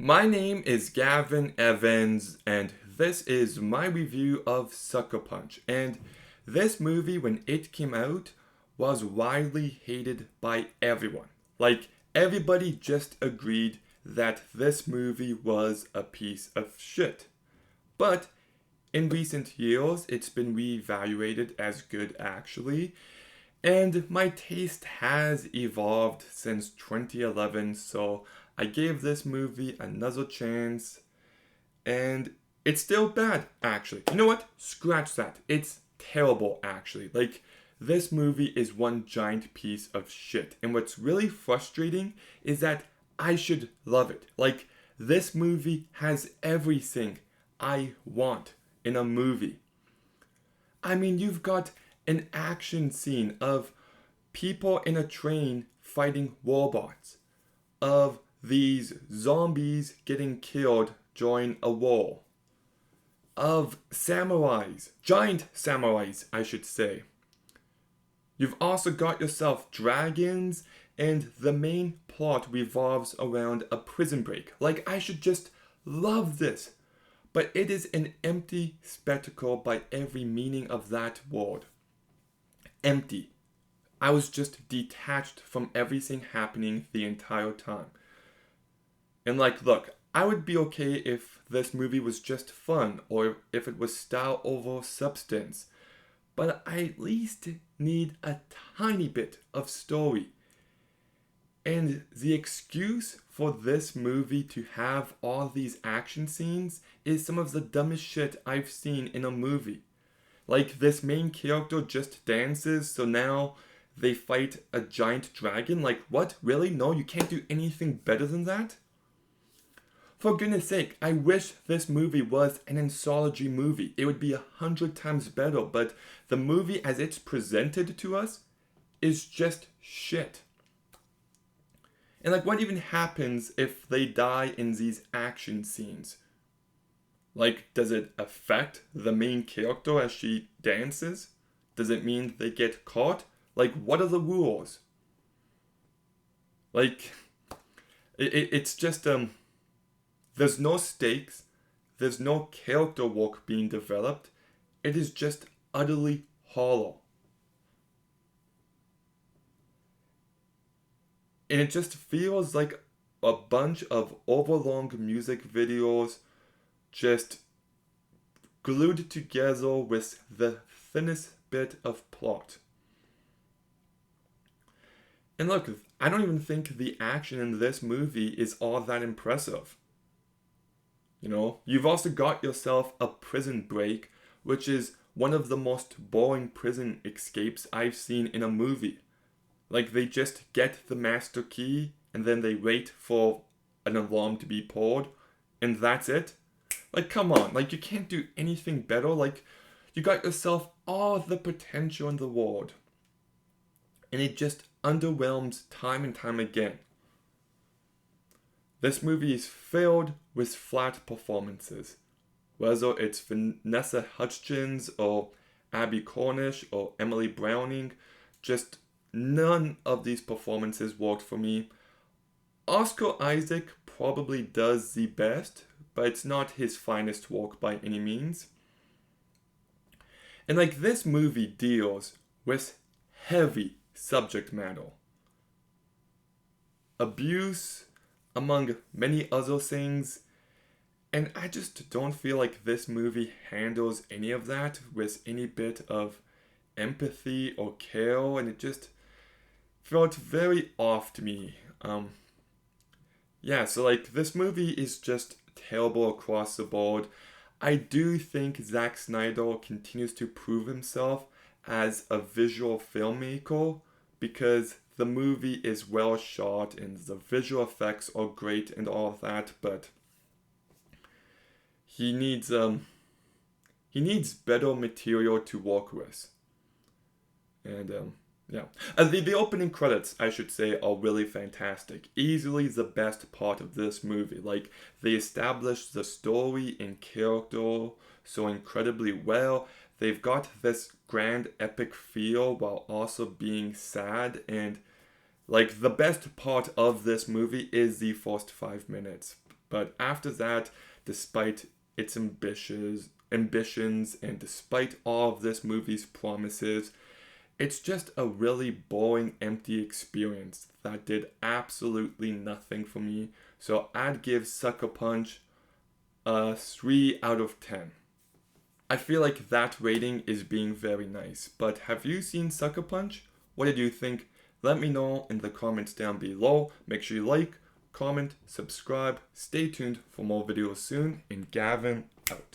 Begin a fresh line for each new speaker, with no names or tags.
My name is Gavin Evans, and this is my review of Sucker Punch. And this movie, when it came out, was widely hated by everyone. Like, everybody just agreed that this movie was a piece of shit. But in recent years, it's been reevaluated as good actually. And my taste has evolved since 2011, so I gave this movie another chance, and it's still bad, actually. You know what? Scratch that. It's terrible, actually. Like, this movie is one giant piece of shit, and what's really frustrating is that I should love it. Like, this movie has everything I want in a movie. I mean, you've got an action scene of people in a train fighting robots, of these zombies getting killed during a war, of samurais, giant samurais, I should say. You've also got yourself dragons, and the main plot revolves around a prison break. Like, I should just love this. But it is an empty spectacle by every meaning of that word. Empty. I was just detached from everything happening the entire time. And like, look, I would be okay if this movie was just fun or if it was style over substance. But I at least need a tiny bit of story. And the excuse for this movie to have all these action scenes is some of the dumbest shit I've seen in a movie. Like, this main character just dances, so now they fight a giant dragon? Like, what? Really? No, you can't do anything better than that? For goodness sake, I wish this movie was an anthology movie. It would be 100 times better, but the movie as it's presented to us is just shit. And like, what even happens if they die in these action scenes? Like, does it affect the main character as she dances? Does it mean they get caught? Like, what are the rules? Like, it's just, there's no stakes, there's no character work being developed, it is just utterly hollow. And it just feels like a bunch of overlong music videos just glued together with the thinnest bit of plot. And look, I don't even think the action in this movie is all that impressive. You know, you've also got yourself a prison break, which is one of the most boring prison escapes I've seen in a movie. Like, they just get the master key and then they wait for an alarm to be pulled, and that's it. Like, come on, like, you can't do anything better. Like, you got yourself all the potential in the world, and it just underwhelms time and time again. This movie is filled with flat performances, whether it's Vanessa Hudgens or Abby Cornish or Emily Browning. Just none of these performances worked for me. Oscar Isaac probably does the best, but it's not his finest work by any means. And like, this movie deals with heavy subject matter. Abuse, among many other things. And I just don't feel like this movie handles any of that with any bit of empathy or care, and it just felt very off to me. Yeah, so like, this movie is just terrible across the board. I do think Zack Snyder continues to prove himself as a visual filmmaker because the movie is well shot and the visual effects are great and all of that, but he needs better material to work with. And yeah. The opening credits, I should say, are really fantastic. Easily the best part of this movie. Like, they establish the story and character so incredibly well. They've got this grand epic feel while also being sad. And, like, the best part of this movie is the first 5 minutes. But after that, despite its ambitions and despite all of this movie's promises, it's just a really boring, empty experience that did absolutely nothing for me. So I'd give Sucker Punch a 3 out of 10. I feel like that rating is being very nice, but have you seen Sucker Punch? What did you think? Let me know in the comments down below. Make sure you like, comment, subscribe, stay tuned for more videos soon, and Gavin out.